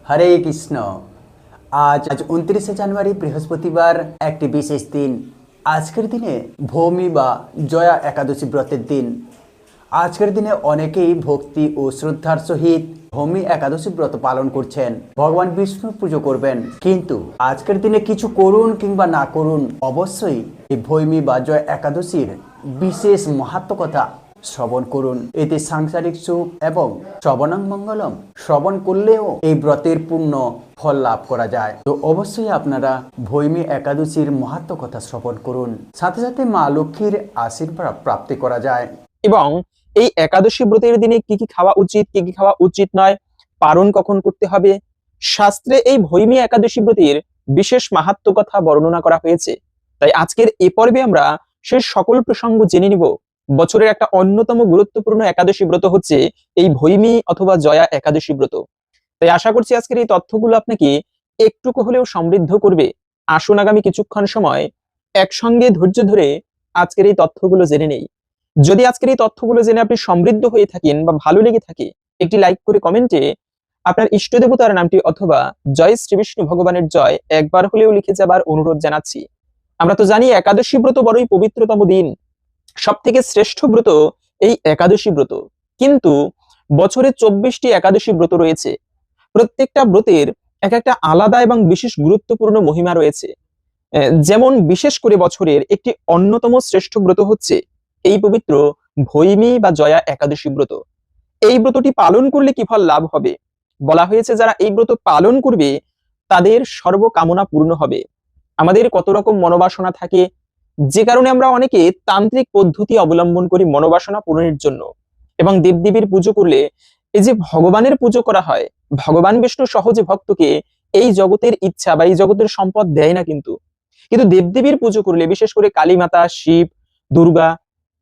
হরে কৃষ্ণ। আজ 29শে জানুয়ারি বৃহস্পতিবার, একটি বিশেষ দিন। আজকের দিনে ভৌমি বা জয়া একাদশী ব্রতের দিন। আজকের দিনে অনেকেই ভক্তি ও শ্রদ্ধার সহিত ভৌমি একাদশী ব্রত পালন করছেন, ভগবান বিষ্ণুর পুজো করবেন। কিন্তু আজকের দিনে কিছু করুন কিংবা না করুন, অবশ্যই এই ভৌমি বা জয়া একাদশীর বিশেষ মাহাত্ম্য কথা শ্রবণ করুন। এতে সাংসারিক সুখ এবং শ্রবণং মঙ্গলম, শ্রবণ করলেও এই ব্রতের পূর্ণ ফল লাভ করা যায়। তো অবশ্যই আপনারা ভৌমি একাদশীর মাহাত্ম্য কথা শ্রবণ করুন, সাথে সাথে মা লক্ষ্মীর আশীর্বাদ প্রাপ্তি করা যায়। এবং এই একাদশী ব্রতের দিনে কি কি খাওয়া উচিত, কি কি খাওয়া উচিত নয়, পালন কখন করতে হবে, শাস্ত্রে এই ভৌমি একাদশী ব্রতের বিশেষ মাহাত্ম্য কথা বর্ণনা করা হয়েছে। তাই আজকের এ পর্বে আমরা সেই সকল প্রসঙ্গ জেনে নিব। বছরের একটা অন্যতম গুরুত্বপূর্ণ একাদশী ব্রত হচ্ছে এই ভৌমি অথবা জয়া একাদশী ব্রত। তাই আশা করছি আজকের এই তথ্যগুলো আপনাকে একটুকু হলেও সমৃদ্ধ করবে। আসুন আগামী কিছুক্ষণ সময় একসঙ্গে ধৈর্য ধরে আজকের এই তথ্যগুলো জেনে নেই। যদি আজকের এই তথ্যগুলো জেনে আপনি সমৃদ্ধ হয়ে থাকেন বা ভালো লেগে থাকে, একটি লাইক করে কমেন্টে আপনার ইষ্ট দেবতার নামটি অথবা জয় শ্রী বিষ্ণু ভগবানের জয় একবার হলেও লিখে যাবার অনুরোধ জানাচ্ছি। আমরা তো জানি একাদশী ব্রত বড়ই পবিত্রতম দিন, সব থেকে শ্রেষ্ঠ ব্রত এই একাদশী ব্রত। কিন্তু বছরে 24টি একাদশী ব্রত রয়েছে। প্রত্যেকটা ব্রতের এক একটা আলাদা এবং বিশেষ গুরুত্বপূর্ণ মহিমা রয়েছে। যেমন বিশেষ করে বছরের একটি অন্যতম শ্রেষ্ঠ ব্রত হচ্ছে এই পবিত্র ভৌমি বা জয়া একাদশী ব্রত। এই ব্রতটি পালন করলে কি ফল লাভ হবে? বলা হয়েছে যারা এই ব্রত পালন করবে তাদের সর্বকামনা পূর্ণ হবে। আমাদের কত রকম মনোবাসনা থাকে, যে কারণে আমরা অনেকে তান্ত্রিক পদ্ধতি অবলম্বন করি মনোবাসনা পূরণের জন্য। এবং দেবদেবীর পুজো করলে এই যে ভগবানের পুজো করা হয়, ভগবান বিষ্ণু সহজে ভক্তকে এই জগতের ইচ্ছা বা এই জগতের সম্পদ দেয় না। কিন্তু দেবদেবীর পুজো করলে, বিশেষ করে কালী মাতা, শিব, দুর্গা,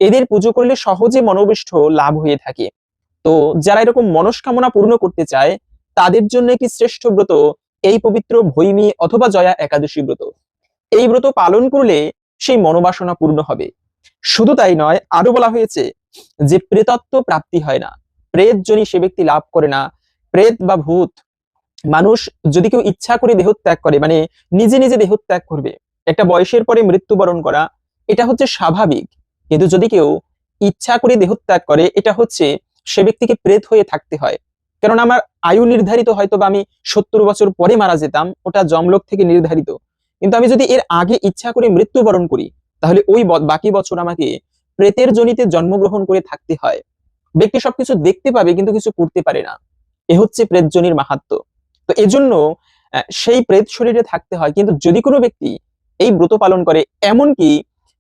এদের পুজো করলে সহজে মনোবিষ্ট লাভ হয়ে থাকে। তো যারা এরকম মনস্কামনা পূর্ণ করতে চায় তাদের জন্য কি শ্রেষ্ঠ ব্রত এই পবিত্র ভৌমি অথবা জয়া একাদশী ব্রত। এই ব্রত পালন করলে সেই মনোবাসনা পূর্ণ হবে। শুধু তাই নয়, আরো বলা হয়েছে যে প্রেতত্ব প্রাপ্তি হয় না, প্রেত জনি সে ব্যক্তি লাভ করে না। প্রেত বা ভূত, মানুষ যদি কেউ ইচ্ছা করে দেহত্যাগ করে, মানে নিজে নিজে দেহত্যাগ করবে, একটা বয়সের পরে মৃত্যুবরণ করা, এটা হচ্ছে স্বাভাবিক। কিন্তু যদি কেউ ইচ্ছা করে দেহত্যাগ করে, এটা হচ্ছে সে ব্যক্তিকে প্রেত হয়ে থাকতে হয়। কারণ আমার আয়ু নির্ধারিত, হয়তো বা আমি 70 বছর পরে মারা যেতাম, ওটা যমলোক থেকে নির্ধারিত। কিন্তু আমি যদি এর আগে ইচ্ছা করে মৃত্যুবরণ করি, তাহলে ওই বাকি বছর আমাকে প্রেতের জনিতে জন্মগ্রহণ করে থাকতে হয়। ব্যক্তি সবকিছু দেখতে পাবে কিন্তু কিছু করতে পারে না। এ হচ্ছে প্রেত জনির মাহাত্ম্য। তো এজন্য সেই প্রেত শরীরে থাকতে হয়। কিন্তু যদি কোনো ব্যক্তি এই ব্রত পালন করে, এমনকি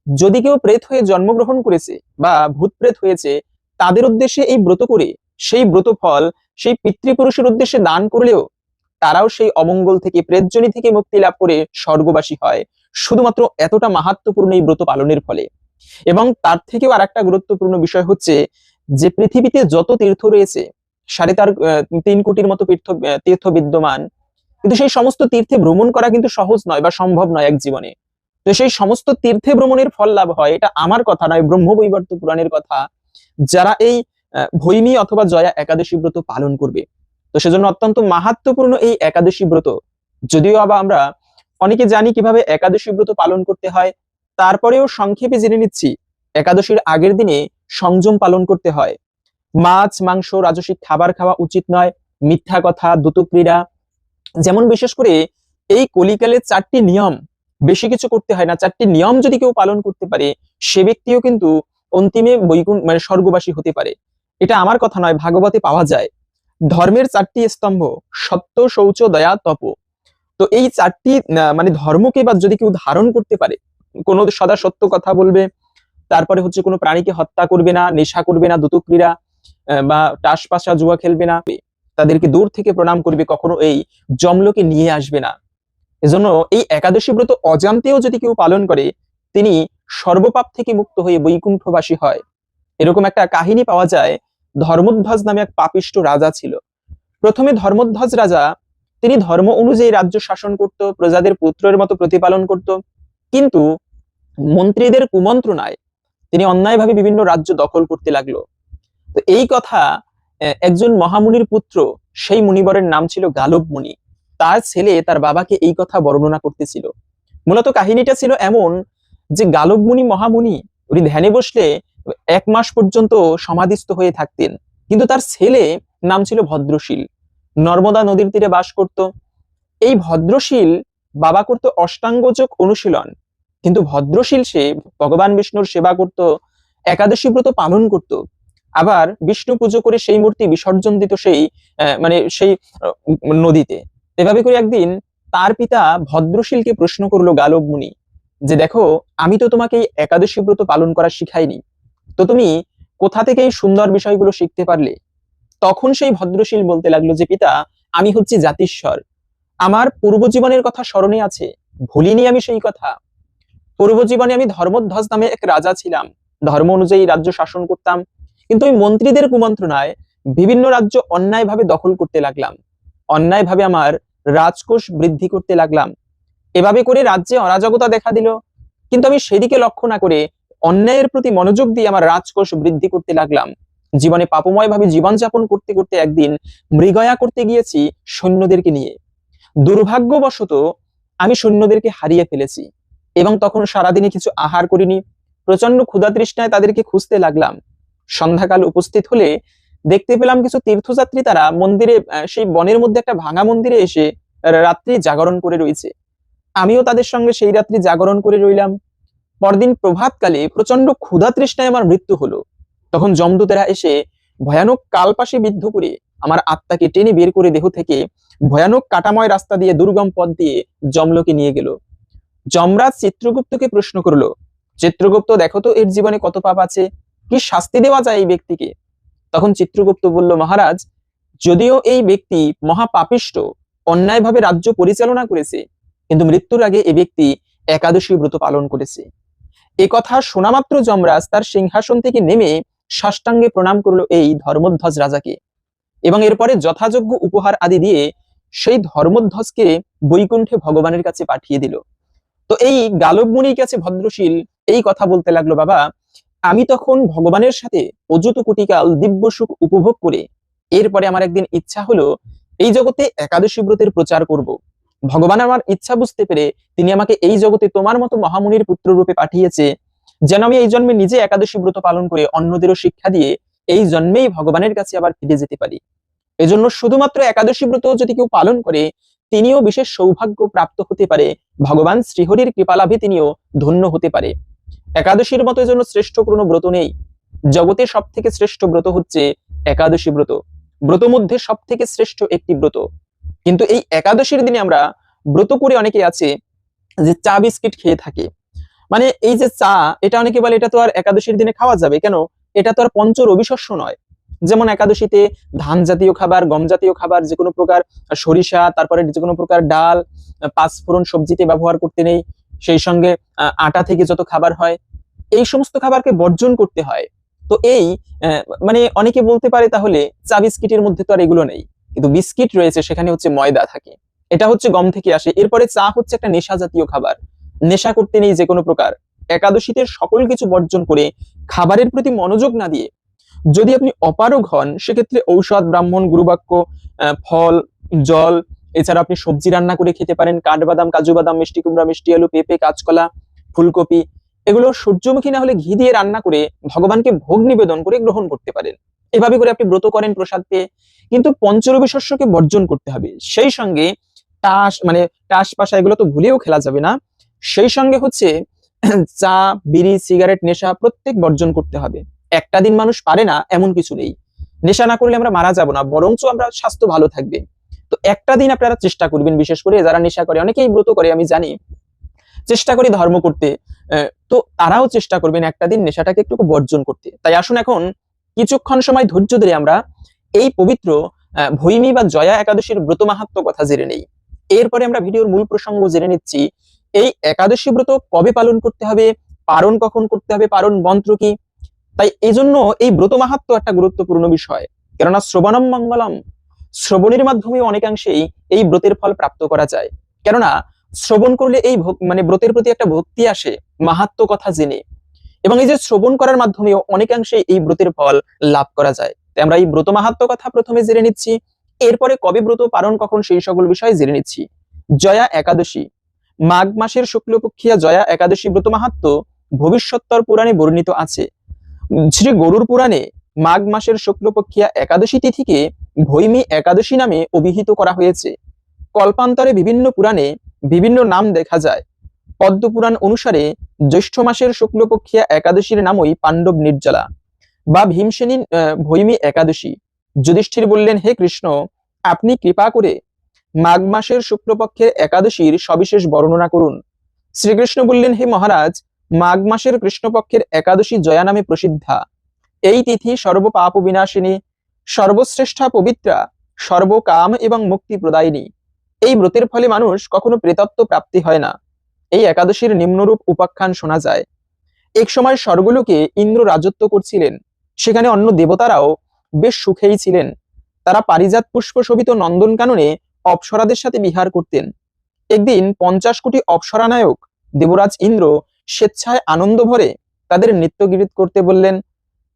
যদি কেউ প্রেত হয়ে জন্মগ্রহণ করেছে বা ভূত প্রেত হয়েছে, তাদের উদ্দেশ্যে এই ব্রত করে সেই ব্রত ফল সেই পিতৃপুরুষের উদ্দেশ্যে দান করলেও তারাও সেই অমঙ্গল থেকে, প্রেতজনি থেকে মুক্তি লাভ করে স্বর্গবাসী হয়, শুধুমাত্র এতটা মাহাত্ম্যপূর্ণ এই ব্রত পালনের ফলে। এবং তার থেকেও আর একটা গুরুত্বপূর্ণ বিষয় হচ্ছে যে পৃথিবীতে যত তীর্থ রয়েছে, 3.5 কোটির মতো তীর্থ বিদ্যমান, কিন্তু সেই সমস্ত তীর্থে ভ্রমণ করা কিন্তু সহজ নয় বা সম্ভব নয় এক জীবনে। তো সেই সমস্ত তীর্থে ভ্রমণের ফল লাভ হয়, এটা আমার কথা নয়, ব্রহ্মবৈবর্ত পুরাণের কথা। যারা এই ভৌমি অথবা জয়া একাদশী ব্রত পালন করবে, তো সেজন্য অত্যন্ত মাহাত্ম্যপূর্ণ এই একাদশী ব্রত। যদিও আবার আমরা অনেকে জানি কিভাবে একাদশী ব্রত পালন করতে হয়, তারপরেও সংক্ষেপে জেনে নিচ্ছি। একাদশীর আগের দিনে সংযম পালন করতে হয়। মাছ, মাংস, রাজসিক খাবার খাওয়া উচিত নয়। মিথ্যা কথা, দ্রুতক্রীড়া, যেমন বিশেষ করে এই কলিকালে 4টি নিয়ম, বেশি কিছু করতে হয় না। 4টি নিয়ম যদি কেউ পালন করতে পারে, সে ব্যক্তিও কিন্তু অন্তিমে বৈকুণ্ঠ মানে স্বর্গবাসী হতে পারে। এটা আমার কথা নয়, ভাগবতে পাওয়া যায়। ধর্মের 4টি স্তম্ভ: সত্য, শৌচ, দয়া, তপ। তো এই 4টি মানে ধর্মকে বা যদি কেউ ধারণ করতে পারে, কোনো সদা সত্য কথা বলবে, তারপরে হচ্ছে কোনো প্রাণীকে হত্যা করবে না, নেশা করবে না, দ্রুতক্রীড়া বা টাসপাসা জুয়া খেলবে না, তাদেরকে দূর থেকে প্রণাম করবে, কখনো এই যমলোকে নিয়ে আসবে না। এজন্য এই একাদশী ব্রত অজান্তেও যদি কেউ পালন করে, তিনি সর্বপাপ থেকে মুক্ত হয়ে বৈকুণ্ঠবাসী হয়। এরকম একটা কাহিনী পাওয়া যায়। ধর্মধ্বজ নামে এক পাপিষ্ঠ রাজা ছিল। প্রথমে ধর্মধ্বজ রাজা, তিনি ধর্ম অনুযায়ী রাজ্য শাসন করত, প্রজাদের পুত্রের মতো প্রতিপালন করত। কিন্তু মন্ত্রীদের কুমন্ত্রণায় তিনি অন্যায়ভাবে বিভিন্ন রাজ্য দখল করতে লাগলো। তো এই কথা একজন মহামুনির পুত্র, সেই মুনিবরের নাম ছিল গালব মুনি। তার ছেলে তার বাবাকে এই কথা বর্ণনা করতেছিল। মূলত কাহিনীটা ছিল এমন যে গালব মুনি মহামুনি উনি ধ্যানে বসলে 1 মাস পর্যন্ত সমাধিস্থ হয়ে থাকতেন, কিন্তু তার ছেলে নাম ছিল ভদ্রশীল, নর্মদা নদীর তীরে বাস করত। এই ভদ্রশীল বাবা করত অষ্টাঙ্গযোগ অনুশীলন, কিন্তু ভদ্রশীল সে ভগবান বিষ্ণুর সেবা করত, একাদশী ব্রত পালন করত, আবার বিষ্ণু পুজো করে সেই মূর্তি বিসর্জন দিত সেই নদীতে। এভাবে করে একদিন তার পিতা ভদ্রশীলকে প্রশ্ন করলো গালব মুনি যে, দেখো, আমি তো তোমাকে এই একাদশী ব্রত পালন করা শিখাইনি, তো তুমি কোথা থেকে এই সুন্দর বিষয়গুলো শিখতে পারলে? তখন সেই ভদ্রশীল বলতে লাগলো যে, পিতা, আমি হচ্ছি জাতিস্বর, আমার পূর্বজীবনের কথা স্মরণে আছে, ভুলিনি আমি সেই কথা। পূর্বজীবনে আমি ধর্মধ্বজ নামে এক রাজা ছিলাম, ধর্ম অনুযায়ী রাজ্য শাসন করতাম, কিন্তু ওই মন্ত্রীদের কুমন্ত্রণায় বিভিন্ন রাজ্য অন্যায়ভাবে দখল করতে লাগলাম, অন্যায়ভাবে আমার রাজকোষ বৃদ্ধি করতে লাগলাম। এভাবে করে রাজ্যে অরাজকতা দেখা দিল, কিন্তু আমি সেদিকে লক্ষ্য না করে অন্যায়ের প্রতি মনোযোগ দিয়ে আমার রাজকোষ বৃদ্ধি করতে লাগলাম। জীবনে পাপময় ভাবে জীবনযাপন করতে করতে একদিন মৃগয়া করতে গিয়েছি সৈন্যদেরকে নিয়ে। দুর্ভাগ্যবশত আমি সৈন্যদেরকে হারিয়ে ফেলেছি এবং তখন সারাদিনে কিছু আহার করিনি। প্রচন্ড ক্ষুধা তৃষ্ণায় তাদেরকে খুঁজতে লাগলাম। সন্ধ্যাকাল উপস্থিত হলে দেখতে পেলাম কিছু তীর্থযাত্রী তারা মন্দিরে, সেই বনের মধ্যে একটা ভাঙা মন্দিরে এসে রাত্রি জাগরণ করে রয়েছে। আমিও তাদের সঙ্গে সেই রাত্রি জাগরণ করে রইলাম। পরদিন প্রভাতকালে প্রচন্ড ক্ষুধা তৃষ্ণায় আমার মৃত্যু হলো। তখন যমদূতেরা এসে ভয়ানক কালপাশে বিদ্ধ করে আমার আত্মাকে টেনে বের করে দেহ থেকে ভয়ানক কাটাময় রাস্তা দিয়ে দুর্গম পথ দিয়ে যমলোকে নিয়ে গেল। যমরাজ চিত্রগুপ্তকে প্রশ্ন করলো, চিত্রগুপ্ত, দেখো তো এর জীবনে কত পাপ আছে, কি শাস্তি দেওয়া যায় এই ব্যক্তিকে? তখন চিত্রগুপ্ত বলল, মহারাজ, যদিও এই ব্যক্তি মহাপাপিষ্ট, অন্যায়ভাবে রাজ্য পরিচালনা করেছে, কিন্তু মৃত্যুর আগে এই ব্যক্তি একাদশী ব্রত পালন করেছে। এ কথা শোনা মাত্র যমরাজ তার সিংহাসন থেকে নেমে সাষ্টাঙ্গে প্রণাম করলো এই ধর্মধ্বজ রাজাকে, এবং এরপরে যথাযোগ্য উপহার আদি দিয়ে সেই ধর্মধ্বজকে বৈকুণ্ঠে ভগবানের কাছে পাঠিয়ে দিল। তো এই গালব মুনির কাছে ভদ্রশীল এই কথা বলতে লাগলো, বাবা, আমি তখন ভগবানের সাথে অযুত কোটিকাল দিব্য সুখ উপভোগ করে এরপরে আমার একদিন ইচ্ছা হলো এই জগতে একাদশী ব্রতের প্রচার করব। ভগবান আমার ইচ্ছা বুঝতে পেরে তিনি আমাকে এই জগতে তোমার মতো মহামুনির পুত্র রূপে পাঠিয়েছে, যেন আমি এই জন্মে নিজে একাদশী ব্রত পালন করে অন্যদেরও শিক্ষা দিয়ে এই জন্মেই ভগবানের কাছে আবার ফিরে যেতে পারি। এজন্য শুধুমাত্র একাদশী ব্রত যদি কেউ পালন করে তিনিও বিশেষ সৌভাগ্য প্রাপ্ত হতে পারে, ভগবান শ্রীহরির কৃপালাভে তিনিও ধন্য হতে পারে। একাদশীর মতো এজন্য শ্রেষ্ঠ কোনো ব্রত নেই। জগতের সব থেকে শ্রেষ্ঠ ব্রত হচ্ছে একাদশী ব্রত, ব্রত মধ্যে সব থেকে শ্রেষ্ঠ একটি ব্রত। কিন্তু এই একাদশীর দিনে আমরা ব্রত করে অনেকে আছে যে চা বিস্কিট খেয়ে থাকে। মানে এই যে চা, এটা অনেকে বলে এটা তো আর একাদশীর দিনে খাওয়া যাবে কেন, এটা তো আর পঞ্চ রবি শস্য নয়। যেমন একাদশীতে ধান জাতীয় খাবার, গম জাতীয় খাবার, যে কোনো প্রকার সরিষা, তারপরে যে কোনো প্রকার ডাল, পাঁচফোড়ন সবজিতে ব্যবহার করতে নেই। সেই সঙ্গে আটা থেকে যত খাবার হয় এই সমস্ত খাবারকে বর্জন করতে হয়। তো এই মানে অনেকে বলতে পারে তাহলে চা বিস্কিটের মধ্যে তো আর এগুলো নেই, কিন্তু বিস্কিট রয়েছে, সেখানে হচ্ছে ময়দা থাকে, এটা হচ্ছে গম থেকে আসে। এরপরে চা হচ্ছে একটা নেশা জাতীয় খাবার, নেশা করতে নেই যে কোনো প্রকার। একাদশীতে সকল কিছু বর্জন করে খাবারের প্রতি মনোযোগ না দিয়ে যদি আপনি অপারগ হন, সেক্ষেত্রে ঔষধ, ব্রাহ্মণ, গুরুবাক্য, ফল, জল, এছাড়া আপনি সবজি রান্না করে খেতে পারেন, কাঠবাদাম, কাজু বাদাম, মিষ্টি কুমড়া, মিষ্টি আলু, পেঁপে, কাঁচকলা, ফুলকপি, এগুলো সূর্যমুখী না হলে ঘি দিয়ে রান্না করে ভগবানকে ভোগ নিবেদন করে গ্রহণ করতে পারেন। এভাবে করে আপনি ব্রত করেন প্রসাদ পেয়ে, কিন্তু পঞ্চরবি শস্যকে বর্জন করতে হবে। সেই সঙ্গে টাস পাশা এগুলো তো ভুলেও খেলা যাবে না। সেই সঙ্গে হচ্ছে চা, বিড়ি, সিগারেট, নেশা প্রত্যেক বর্জন করতে হবে। একটা দিন মানুষ পারে না এমন কিছু নেই। নেশা না করলে আমরা মারা যাব না, বরঞ্চ আমরা স্বাস্থ্য ভালো থাকবে। তো একটা দিন আপনারা চেষ্টা করবেন, বিশেষ করে যারা নেশা করে, অনেকেই ব্রত করে আমি জানি, চেষ্টা করি ধর্ম করতে, তো তারাও চেষ্টা করবেন একটা দিন নেশাটাকে একটু বর্জন করতে। তাই আসুন এখন কিছুক্ষণ সময় ধৈর্য ধরে আমরা এই পবিত্র ভৈমী বা জয়া একাদশীর ব্রত মাহাত্ম্য কথা জেনে নেই। এরপরে আমরা ভিডিওর মূল প্রসঙ্গ জেনে নিচ্ছি। এই একাদশী ব্রত কবে পালন করতে হবে, পারণ কখন করতে হবে, পারণ মন্ত্র কি। তাই এই জন্য এই ব্রত মাহাত্ম্য একটা গুরুত্বপূর্ণ বিষয়, কেননা শ্রবণম মঙ্গলম, শ্রবণের মাধ্যমে অনেকাংশেই এই ব্রতের ফল প্রাপ্ত করা যায়। কেননা শ্রবণ করলে এই ব্রতের প্রতি একটা ভক্তি আসে, মাহাত্ম্য কথা জেনে, এবং এই যে শ্রবণ করার মাধ্যমেও অনেকাংশেই এই ব্রতের ফল লাভ করা যায়। তাই আমরা এই ব্রত মাহাত্ম কথা প্রথমে জেনে নিচ্ছি, এরপরে কবে ব্রত পালন কখন সেই সকল বিষয় জেনে নিচ্ছি। জয়া একাদশী, মাঘ মাসের শুক্লপক্ষিয়া জয়া একাদশী ব্রত মাহাত্ম ভবিষ্যত্তর পুরাণে বর্ণিত আছে। শ্রী গরুর পুরাণে মাঘ মাসের শুক্লপক্ষিয়া একাদশী তিথিকে ভৈমী একাদশী নামে অভিহিত করা হয়েছে। কল্পান্তরে বিভিন্ন পুরাণে বিভিন্ন নাম দেখা যায়। পদ্মপুরাণ অনুসারে জ্যৈষ্ঠ মাসের শুক্লপক্ষিয়া একাদশীর নামই পাণ্ডব নির্জলা বা ভীমসেনী ভৈমী একাদশী। যুধিষ্ঠির বললেন, হে কৃষ্ণ, আপনি কৃপা করে মাঘ মাসের শুক্লপক্ষের একাদশীর সবিশেষ বর্ণনা করুন। শ্রীকৃষ্ণ বললেন, হে মহারাজ, মাঘ মাসের কৃষ্ণপক্ষের একাদশী জয়া নামে প্রসিদ্ধা। এই তিথি সর্বপাপ বিনাশিনী, সর্বশ্রেষ্ঠা পবিত্রা, সর্বকাম এবং মুক্তি প্রদায়িনী। এই ব্রতের ফলে মানুষ কখনো প্রেতত্ব প্রাপ্তি হয় না। এই একাদশীর নিম্নরূপ উপাখ্যান শোনা যায়। এক সময় স্বর্গলোকে ইন্দ্র রাজত্ব করছিলেন। সেখানে অন্য দেবতারাও বেশ সুখেই ছিলেন। তারা পারিজাত পুষ্প শোভিত নন্দনকাননে অপ্সরাদের সাথে বিহার করতেন। একদিন 50 কোটি অপ্সরানায়ক দেবরাজ ইন্দ্র স্বেচ্ছায় আনন্দ ভরে তাদের নৃত্যগীত করতে বললেন।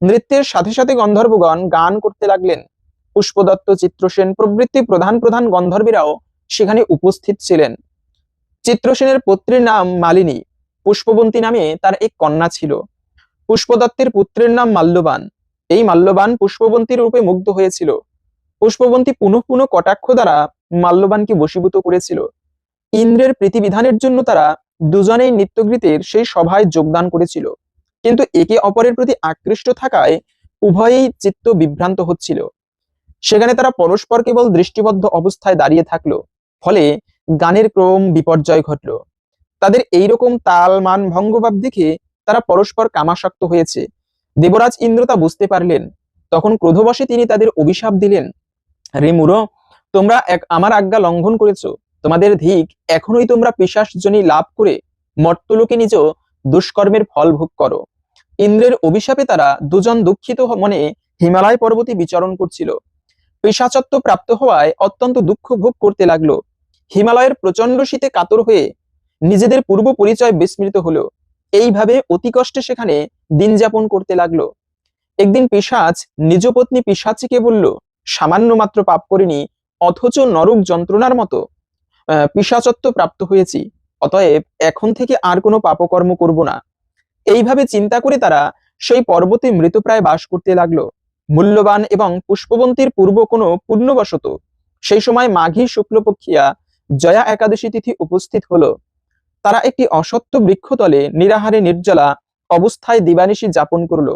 নৃত্যের সাথে সাথে গন্ধর্বগণ গান করতে লাগলেন। পুষ্পদত্ত, চিত্রসেন প্রভৃতি প্রধান প্রধান গন্ধর্বীরাও সেখানে উপস্থিত ছিলেন। চিত্রসেনের পত্নীর নাম মালিনী, পুষ্পবন্তী নামে তার এক কন্যা ছিল। পুষ্পদত্তের পুত্রের নাম মাল্যবান। এই মাল্যবান পুষ্পবন্তীর রূপে মুগ্ধ হয়েছিল। পুষ্পবন্তী পুনঃ পুনঃ কটাক্ষ দ্বারা মাল্যবানকে বশীভূত করেছিল। ইন্দ্রের প্রীতিবিধানের জন্য তারা দুজনেই নৃত্যগীতের সেই সভায় যোগদান করেছিল, কিন্তু একে অপরের প্রতি আকৃষ্ট থাকায় উভয়েই চিত্ত বিভ্রান্ত হচ্ছিল। সেখানে তারা পরস্পর কেবল দৃষ্টিবদ্ধ অবস্থায় দাঁড়িয়ে থাকলো। ফলে গানের ক্রম বিপর্যয় ঘটল। তাদের এইরকম তাল মান ভঙ্গভাব দেখে তারা পরস্পর কামাসক্ত হয়েছে। দেবরাজ ইন্দ্র তা বুঝতে পারলেন। তখন ক্রোধবশে তিনি তাদের অভিশাপ দিলেন, রে মূঢ়, তোমরা আমার আজ্ঞা লঙ্ঘন করেছো। তোমাদের ধিক, এখনোই তোমরা পিশাচজনী লাভ করে মর্ত্যলোকে নিজ দুষ্কর্মের ফল ভোগ করো। ইন্দ্রের অভিশাপে তারা দুজন দুঃখিত মনে হিমালয় পর্বতে বিচরণ করছিল। পিশাচত্ব প্রাপ্ত হওয়ায় অত্যন্ত দুঃখ ভোগ করতে লাগলো। হিমালয়ের প্রচন্ড শীতে কাতর হয়ে নিজেদের পূর্ব পরিচয় বিস্মৃত হলো। এইভাবে অতি কষ্টে সেখানে দিন যাপন করতে লাগলো। একদিন পিশাচ নিজ পত্নী পিশাচীকে বলল, সামান্য মাত্র পাপ করিনি, অথচ নরক যন্ত্রণার মতো পিশাচত্ব প্রাপ্ত হয়েছি। অতএব এখন থেকে আর কোনো পাপকর্ম করব না। এইভাবে চিন্তা করে তারা সেই পর্বতে মৃতপ্রায় বাস করতে লাগলো। মূল্যবান এবং পুষ্পবন্তীর পূর্ব কোনো পুণ্যবশত সেই সময় মাঘী শুক্লপক্ষিয়া জয়া একাদশী তিথি উপস্থিত হলো। তারা একটি অসত্য বৃক্ষতলে নিরাহারে নির্জলা অবস্থায় দিবানিশি যাপন করলো।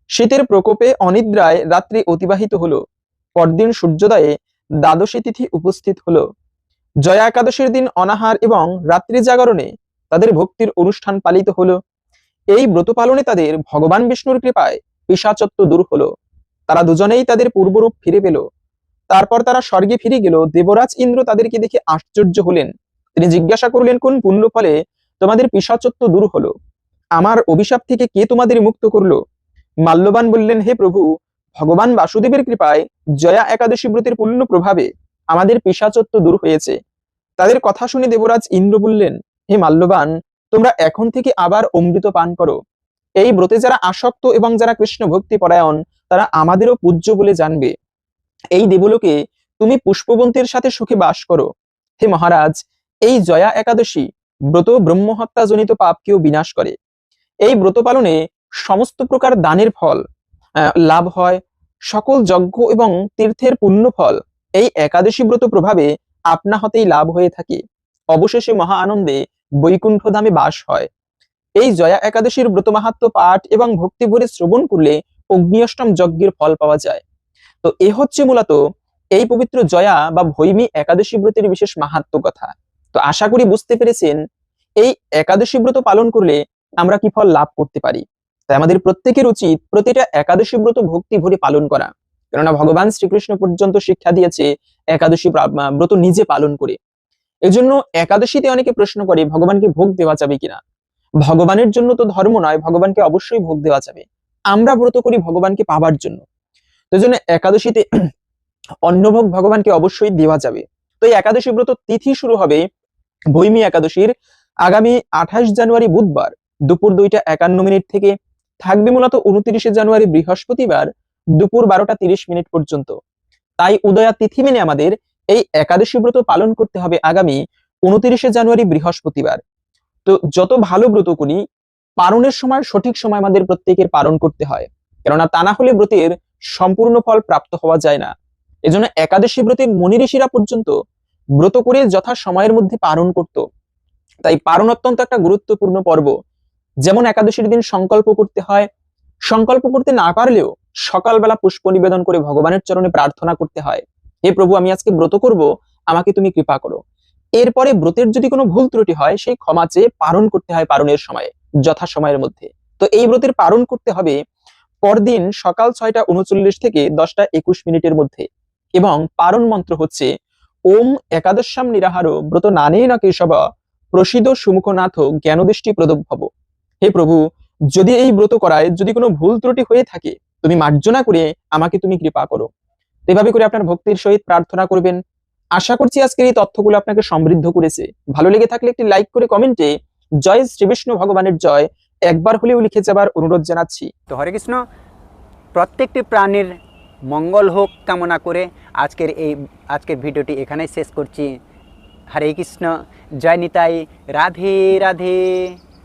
শীতের প্রকোপে অনিদ্রায় রাত্রি অতিবাহিত হলো। পরদিন সূর্যোদয়ে দ্বাদশী তিথি উপস্থিত হলো। জয়া একাদশীর দিন অনাহার এবং রাত্রি জাগরণে তাদের ভক্তির অনুষ্ঠান পালিত হলো। এই ব্রত পালনে তাদের ভগবান বিষ্ণুর কৃপায় পিশাচত্ব দূর হলো। তারা দুজনেই তাদের পূর্বরূপ ফিরে পেল। তারপর তারা স্বর্গে ফিরে গেল। দেবরাজ ইন্দ্র তাদেরকে দেখে আশ্চর্য হলেন। তিনি জিজ্ঞাসা করলেন, কোন পুণ্য ফলে তোমাদের পিশাচত্ব দূর হলো? আমার অভিশাপ থেকে কে তোমাদের মুক্ত করলো? মাল্যবান বললেন, হে প্রভু, ভগবান বাসুদেবের কৃপায় জয়া একাদশী ব্রতের পূর্ণ প্রভাবে আমাদের পিশাচত্ব দূর হয়েছে। তাদের কথা শুনে দেবরাজ ইন্দ্র বললেন, হে মাল্যবান, তোমরা এখন থেকে আবার অমৃত পান করো। এই ব্রতে যারা আসক্ত এবং যারা কৃষ্ণ ভক্তি পরায়ণ তারা আমাদেরও পূজ্য বলে জানবে। এই দেবলোকে তুমি পুষ্পবন্তীর সাথে সুখে বাস করো। হে মহারাজ, এই জয়া একাদশী ব্রত ব্রহ্মহত্যা জনিত পাপকেও বিনাশ করে। এই ব্রত পালনে সমস্ত প্রকার দানের ফল লাভ হয়। সকল যজ্ঞ এবং তীর্থের পুণ্য ফল এই একাদশী ব্রত প্রভাবে আপনা হতেই লাভ হয়ে থাকে। অবশেষে মহা আনন্দে বৈকুণ্ঠ ধামে বাস হয়। এই জয়া একাদশীর ব্রত মাহাত্ম্য পাঠ এবং ভক্তি ভরে শ্রবণ করলে অগ্নিঅষ্টম যজ্ঞের ফল পাওয়া যায়। তো এ হচ্ছে মূলত এই পবিত্র জয়া বা ভৈমী একাদশী ব্রতের বিশেষ মাহাত্ম্য কথা। তো আশা করি বুঝতে পেরেছেন এই একাদশী ব্রত পালন করলে আমরা কি ফল লাভ করতে পারি। তাই আমাদের প্রত্যেকের উচিত প্রতিটা একাদশী ব্রত ভক্তি ভরে পালন করা, কেননা ভগবান শ্রীকৃষ্ণ পর্যন্ত শিক্ষা দিয়েছে একাদশী ব্রত নিজে পালন করে। এজন্য একাদশীতে অনেকে প্রশ্ন করে ভগবানকে ভোগ দেওয়া যাবে কিনা। ভগবানের জন্য তো ধর্ম নয়, ভগবানকে অবশ্যই ভোগ দেওয়া যাবে। আমরা ব্রত করি ভগবানকে পাবার জন্য, তো জন্য একাদশীতে অন্নভোগ ভগবানকে অবশ্যই দেওয়া যাবে। তো এই একাদশী ব্রত তিথি শুরু হবে ভৈমী একাদশীর আগামী 28 জানুয়ারি বুধবার দুপুর 2টা 51 মিনিট থেকে, থাকবে মূলত 29 জানুয়ারি বৃহস্পতিবার দুপুর 12:30 পর্যন্ত। তাই উদয়া তিথি মেনে আমাদের এই একাদশী ব্রত পালন করতে হবে আগামী 29শে জানুয়ারি বৃহস্পতিবার। তো যত ভালো ব্রত করি, পারণের সময় সঠিক সময় আমাদের প্রত্যেকের পালন করতে হয়, কেননা তা না হলে ব্রতের সম্পূর্ণ ফল প্রাপ্ত হওয়া যায় না। এজন্য একাদশী ব্রতে মুনি ঋষিরা পর্যন্ত ব্রত করে যথা সময়ের মধ্যে পালন করত। তাই পালন অত্যন্ত একটা গুরুত্বপূর্ণ পর্ব। যেমন একাদশীর দিন সংকল্প করতে হয়, সংকল্প করতে না পারলেও সকালবেলা পুষ্প নিবেদন করে ভগবানের চরণে প্রার্থনা করতে হয়, হে প্রভু, আমি আজকে ব্রত করব, আমাকে তুমি কৃপা করো। এরপরে ব্রতের যদি কোনো ভুল ত্রুটি হয়, সেই ক্ষমা চেয়ে পালন করতে হয় পালনের সময়ে, যথা সময়ের মধ্যে। তো এই ব্রতের পালন করতে হবে পরদিন সকাল 6:39 থেকে 10:21 মধ্যে। এবং পালন মন্ত্র হচ্ছে ওম একাদশ্যাম নিরাহারো ব্রত নানেন কেশব প্রসিদ সুমুখনাথ জ্ঞানদৃষ্টি প্রদভব। হে প্রভু, যদি এই ব্রত করায় যদি কোনো ভুল ত্রুটি হয়ে থাকে, তুমি মার্জনা করে আমাকে তুমি কৃপা করো। এভাবে করে আপনার ভক্তির সহিত প্রার্থনা করবেন। আশা করছি আজকের এই তথ্যগুলো আপনাকে সমৃদ্ধ করেছে। ভালো লেগে থাকলে একটি লাইক করে কমেন্টে জয় শ্রী বিষ্ণু ভগবানের জয় একবার হলেও লিখে যাবার অনুরোধ জানাচ্ছি। তো হরে কৃষ্ণ, প্রত্যেকটি প্রাণীর মঙ্গল হোক কামনা করে আজকের ভিডিওটি এখানেই শেষ করছি। হরে কৃষ্ণ, জয় নিতাই, রাধে রাধে।